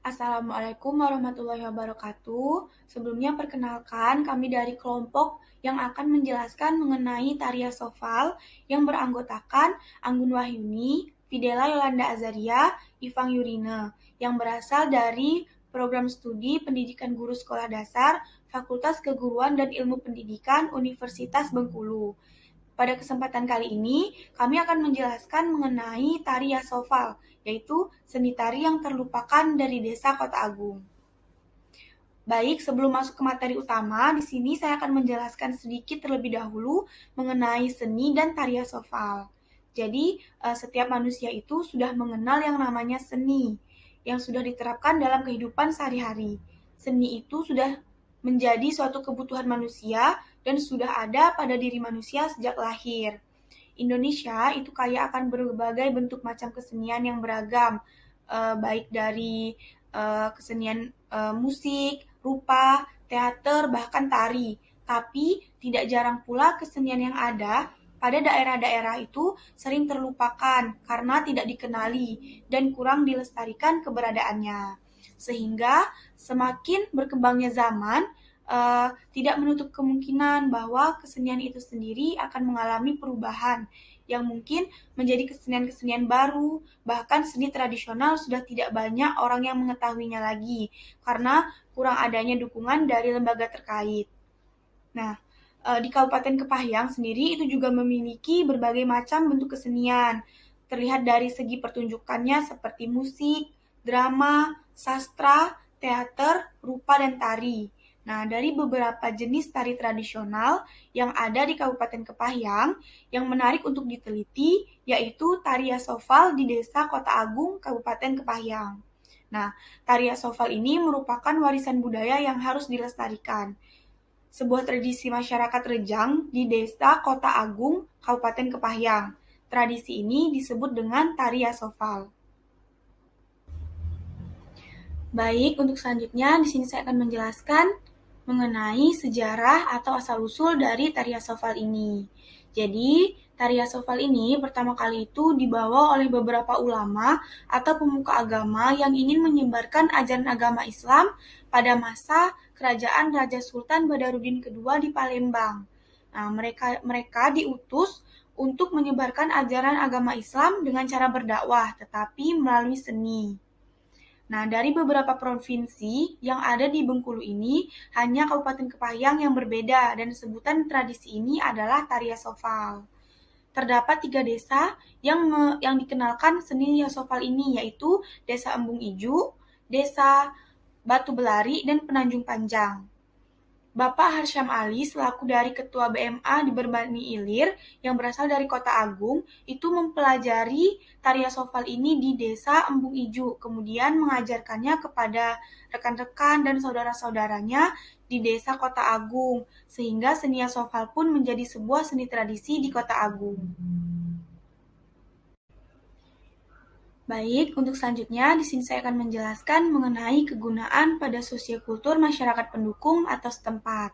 Assalamualaikum warahmatullahi wabarakatuh. Sebelumnya perkenalkan kami dari kelompok yang akan menjelaskan mengenai tarian Sofal yang beranggotakan Anggun Wahyuni, Fidela Yolanda Azaria, Ivang Yurina yang berasal dari program studi Pendidikan Guru Sekolah Dasar Fakultas Keguruan dan Ilmu Pendidikan Universitas Bengkulu. Pada kesempatan kali ini, kami akan menjelaskan mengenai tari Yasofal, yaitu seni tari yang terlupakan dari Desa Kota Agung. Baik, sebelum masuk ke materi utama, di sini saya akan menjelaskan sedikit terlebih dahulu mengenai seni dan tari Yasofal. Jadi, setiap manusia itu sudah mengenal yang namanya seni, yang sudah diterapkan dalam kehidupan sehari-hari. Seni itu sudah menjadi suatu kebutuhan manusia dan sudah ada pada diri manusia sejak lahir. Indonesia itu kaya akan berbagai bentuk macam kesenian yang beragam, baik dari kesenian musik, rupa, teater, bahkan tari. Tapi tidak jarang pula kesenian yang ada pada daerah-daerah itu sering terlupakan karena tidak dikenali dan kurang dilestarikan keberadaannya. Sehingga semakin berkembangnya zaman, tidak menutup kemungkinan bahwa kesenian itu sendiri akan mengalami perubahan yang mungkin menjadi kesenian-kesenian baru, bahkan seni tradisional sudah tidak banyak orang yang mengetahuinya lagi karena kurang adanya dukungan dari lembaga terkait. Nah, di Kabupaten Kepahyang sendiri itu juga memiliki berbagai macam bentuk kesenian. Terlihat dari segi pertunjukannya seperti musik, drama, sastra, teater, rupa, dan tari. Nah, dari beberapa jenis tari tradisional yang ada di Kabupaten Kepahyang, yang menarik untuk diteliti yaitu tari Yasofal di Desa Kota Agung, Kabupaten Kepahyang. Nah, tari Yasofal ini merupakan warisan budaya yang harus dilestarikan, sebuah tradisi masyarakat Rejang di Desa Kota Agung, Kabupaten Kepahyang. Tradisi ini disebut dengan tari Yasofal. Baik, untuk selanjutnya di sini saya akan menjelaskan mengenai sejarah atau asal-usul dari tari Yasofal ini. Jadi, tari Yasofal ini pertama kali itu dibawa oleh beberapa ulama atau pemuka agama yang ingin menyebarkan ajaran agama Islam pada masa kerajaan Raja Sultan Badarudin II di Palembang. Nah, mereka diutus untuk menyebarkan ajaran agama Islam dengan cara berdakwah, tetapi melalui seni. Nah, dari beberapa provinsi yang ada di Bengkulu ini, hanya Kabupaten Kepahyang yang berbeda dan sebutan tradisi ini adalah tari Yasofal. Terdapat 3 desa yang dikenalkan seni Yasofal ini, yaitu Desa Embung Iju, Desa Batu Belari, dan Penanjung Panjang. Bapak Harsyam Ali selaku dari Ketua BMA di Berbani Ilir yang berasal dari Kota Agung itu mempelajari tari Yasofal ini di Desa Embung Iju, kemudian mengajarkannya kepada rekan-rekan dan saudara-saudaranya di Desa Kota Agung, sehingga seni Yasofal pun menjadi sebuah seni tradisi di Kota Agung. Baik, untuk selanjutnya di sini saya akan menjelaskan mengenai kegunaan pada sosiokultur masyarakat pendukung atau setempat.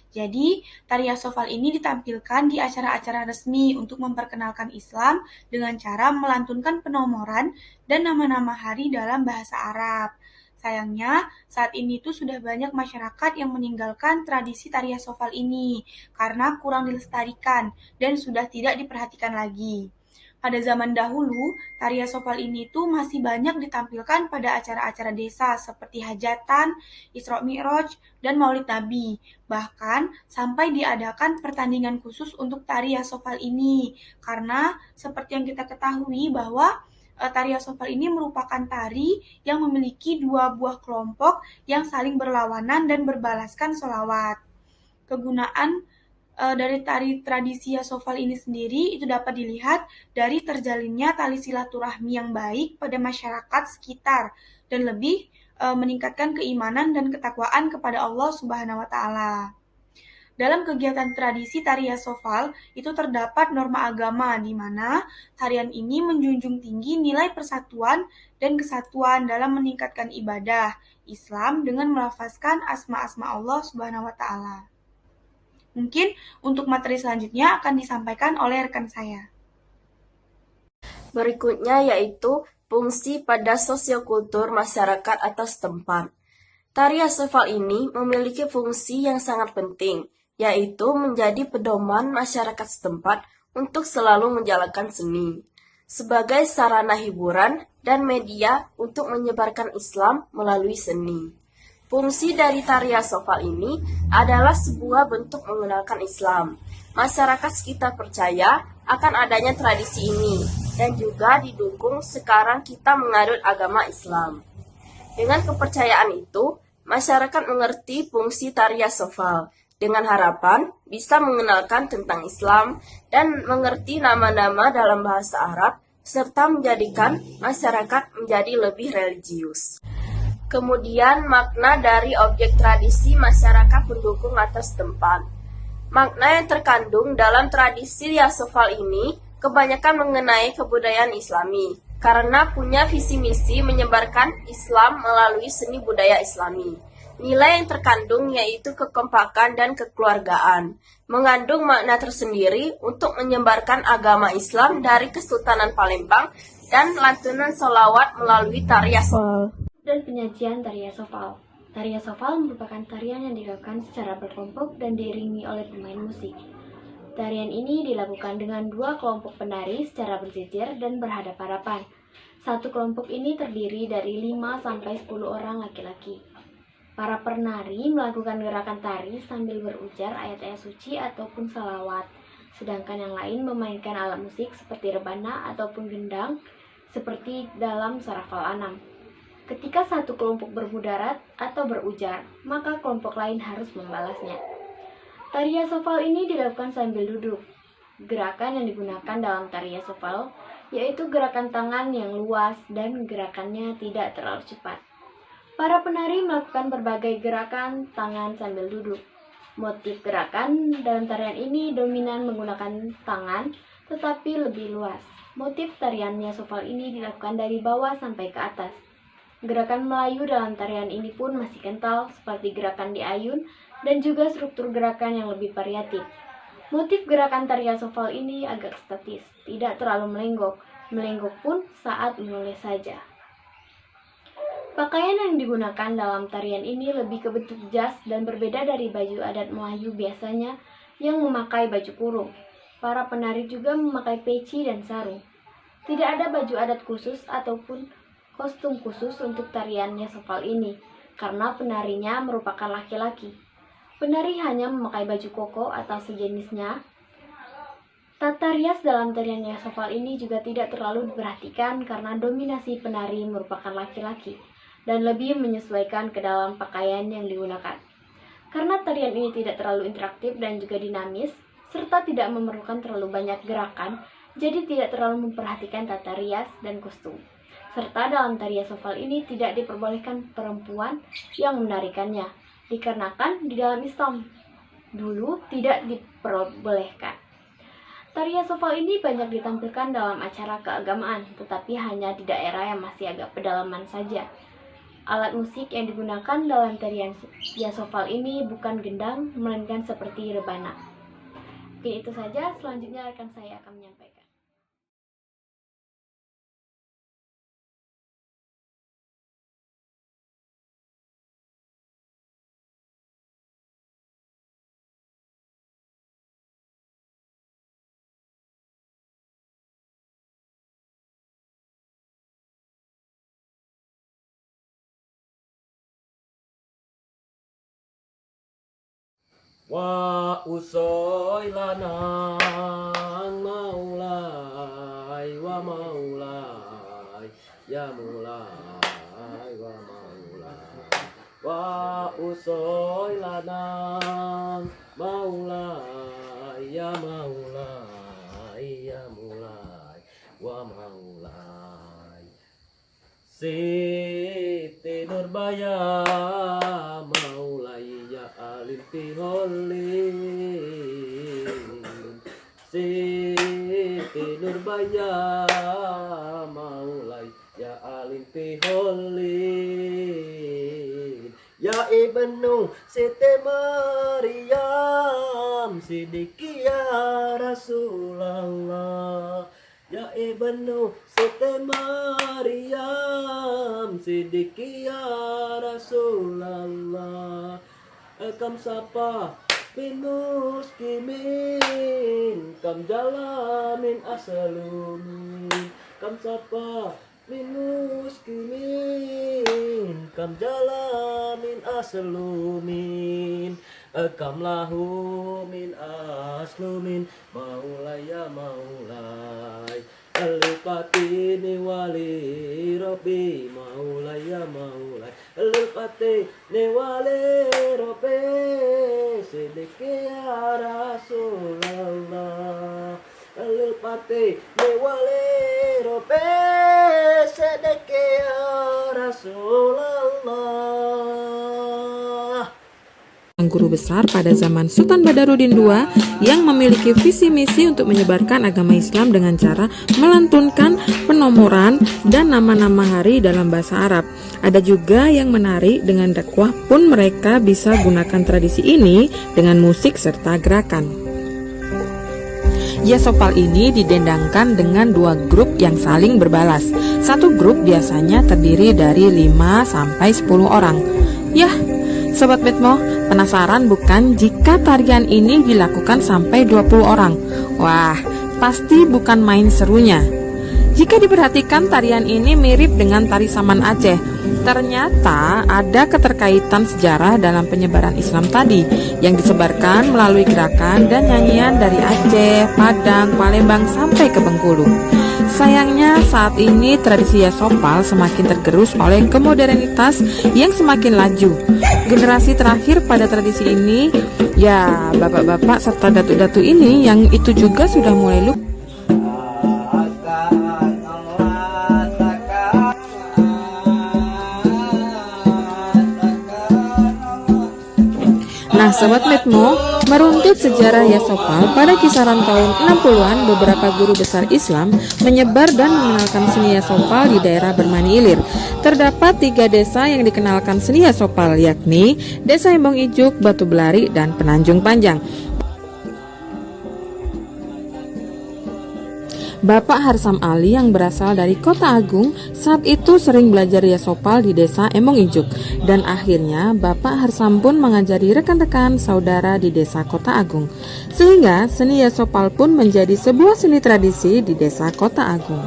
Jadi, tari Yasofal ini ditampilkan di acara-acara resmi untuk memperkenalkan Islam dengan cara melantunkan penomoran dan nama-nama hari dalam bahasa Arab. Sayangnya, saat ini tuh sudah banyak masyarakat yang meninggalkan tradisi tari Yasofal ini karena kurang dilestarikan dan sudah tidak diperhatikan lagi. Pada zaman dahulu, tari Yasofal ini tuh masih banyak ditampilkan pada acara-acara desa seperti hajatan, Isra Mi'raj, dan Maulid Nabi. Bahkan sampai diadakan pertandingan khusus untuk tari Yasofal ini. Karena seperti yang kita ketahui bahwa tari Yasofal ini merupakan tari yang memiliki dua buah kelompok yang saling berlawanan dan berbalaskan sholawat. Kegunaan dari tari tradisi Yasofal ini sendiri itu dapat dilihat dari terjalinnya tali silaturahmi yang baik pada masyarakat sekitar dan lebih meningkatkan keimanan dan ketakwaan kepada Allah Subhanahu wa taala. Dalam kegiatan tradisi tari Yasofal itu terdapat norma agama di mana tarian ini menjunjung tinggi nilai persatuan dan kesatuan dalam meningkatkan ibadah Islam dengan melafazkan asma-asma Allah Subhanahu wa taala. Mungkin untuk materi selanjutnya akan disampaikan oleh rekan saya. Berikutnya yaitu fungsi pada sosiokultur masyarakat atau setempat. Tarian Shofal ini memiliki fungsi yang sangat penting, yaitu menjadi pedoman masyarakat setempat untuk selalu menjalankan seni, sebagai sarana hiburan dan media untuk menyebarkan Islam melalui seni. Fungsi dari tarian Shofal ini adalah sebuah bentuk mengenalkan Islam. Masyarakat sekitar percaya akan adanya tradisi ini, dan juga didukung sekarang kita menganut agama Islam. Dengan kepercayaan itu, masyarakat mengerti fungsi tarian Shofal dengan harapan bisa mengenalkan tentang Islam dan mengerti nama-nama dalam bahasa Arab serta menjadikan masyarakat menjadi lebih religius. Kemudian makna dari objek tradisi masyarakat pendukung atau setempat. Makna yang terkandung dalam tradisi tarian Shofal ini kebanyakan mengenai kebudayaan Islami, karena punya visi misi menyebarkan Islam melalui seni budaya Islami. Nilai yang terkandung yaitu kekompakan dan kekeluargaan, mengandung makna tersendiri untuk menyebarkan agama Islam dari Kesultanan Palembang dan lantunan sholawat melalui tarian Shofal. Dan penyajian tarian Shofal. Tarian Shofal merupakan tarian yang dilakukan secara berkelompok dan diiringi oleh pemain musik. Tarian ini dilakukan dengan dua kelompok penari secara berjejer dan berhadapan-hadapan. Satu kelompok ini terdiri dari 5-10 orang laki-laki. Para penari melakukan gerakan tari sambil berujar ayat-ayat suci ataupun salawat, sedangkan yang lain memainkan alat musik seperti rebana ataupun gendang seperti dalam surah Al-An'am. Ketika satu kelompok bermudarat atau berujar, maka kelompok lain harus membalasnya. Tarian Shofal ini dilakukan sambil duduk. Gerakan yang digunakan dalam tarian Shofal yaitu gerakan tangan yang luas dan gerakannya tidak terlalu cepat. Para penari melakukan berbagai gerakan tangan sambil duduk. Motif gerakan dalam tarian ini dominan menggunakan tangan, tetapi lebih luas. Motif tariannya Shofal ini dilakukan dari bawah sampai ke atas. Gerakan Melayu dalam tarian ini pun masih kental, seperti gerakan diayun dan juga struktur gerakan yang lebih variatif. Motif gerakan tarian Shofal ini agak statis, tidak terlalu melenggok. Melenggok pun saat menulis saja. Pakaian yang digunakan dalam tarian ini lebih ke bentuk jas dan berbeda dari baju adat Melayu biasanya yang memakai baju kurung. Para penari juga memakai peci dan sarung. Tidak ada baju adat khusus ataupun kostum khusus untuk tariannya Shofal ini, karena penarinya merupakan laki-laki. Penari hanya memakai baju koko atau sejenisnya. Tata rias dalam tariannya Shofal ini juga tidak terlalu diperhatikan karena dominasi penari merupakan laki-laki dan lebih menyesuaikan ke dalam pakaian yang digunakan. Karena tarian ini tidak terlalu interaktif dan juga dinamis, serta tidak memerlukan terlalu banyak gerakan, jadi tidak terlalu memperhatikan tata rias dan kostum. Serta dalam tarian Shofal ini tidak diperbolehkan perempuan yang menarikannya, dikarenakan di dalam Islam dulu tidak diperbolehkan. Tarian Shofal ini banyak ditampilkan dalam acara keagamaan, tetapi hanya di daerah yang masih agak pedalaman saja. Alat musik yang digunakan dalam tarian Shofal ini bukan gendang, melainkan seperti rebana. Mungkin itu saja, selanjutnya rekan saya akan menyampaikan. Wa usoy lanang maulai wa maulai ya mulai wa maulai wa usoy lanang maulai ya maulai ya mulai wa maulai Siti Nurbaya maulai ya alinti holin Siti Nurbaya maulai ya alinti holin Ya ibnu Siti Maryam sidiki ya Rasulullah Ya ibnu Siti Maryam Siddiqi ya Rasulullah Kam sapa bin muskimin Kam jalamin asalumin Kam sapa bin muskimin Kam jalamin asalumin Kam lahu min aslumin Maulay ya maulay Al-Fatini wali Rabbi Maulay ya maulay Al-Fatini wali Rabbi Siddiqi ya Rasulullah Al-Fatini wali Rabbi Siddiqi ya Rasulullah. Guru besar pada zaman Sultan Badarudin II yang memiliki visi misi untuk menyebarkan agama Islam dengan cara melantunkan penomoran dan nama-nama hari dalam bahasa Arab. Ada juga yang menari dengan dakwah pun mereka bisa gunakan tradisi ini dengan musik serta gerakan. Yasofal ini didendangkan dengan dua grup yang saling berbalas. Satu grup biasanya terdiri dari 5-10 orang. Yah, Sobat Betmo, penasaran bukan jika tarian ini dilakukan sampai 20 orang? Wah, pasti bukan main serunya. Jika diperhatikan tarian ini mirip dengan tari Saman Aceh. Ternyata ada keterkaitan sejarah dalam penyebaran Islam tadi yang disebarkan melalui gerakan dan nyanyian dari Aceh, Padang, Palembang sampai ke Bengkulu. Sayangnya saat ini tradisi Yasofal semakin tergerus oleh kemodernitas yang semakin laju. Generasi terakhir pada tradisi ini, ya bapak-bapak serta datu-datu ini yang itu juga sudah mulai lupa. Nah, Sobat Metmo, meruntut sejarah Yasofal pada kisaran tahun 60-an, beberapa guru besar Islam menyebar dan mengenalkan seni Yasofal di daerah Bermani Ilir. Terdapat 3 desa yang dikenalkan seni Yasofal, yakni Desa Embong Ijuk, Batu Belari, dan Penanjung Panjang. Bapak Harsam Ali yang berasal dari Kota Agung saat itu sering belajar Yasofal di desa Embong Ijuk, dan akhirnya Bapak Harsam pun mengajari rekan-rekan saudara di desa Kota Agung, sehingga seni Yasofal pun menjadi sebuah seni tradisi di desa Kota Agung.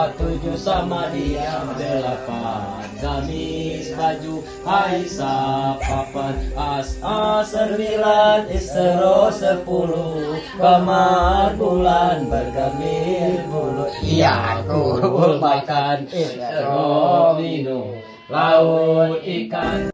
Tujuh sama dia 8 gamis baju Aisyah papan as 9 Isra 10 kamar bulan bergamil bulu iya aku makan minum laut ikan.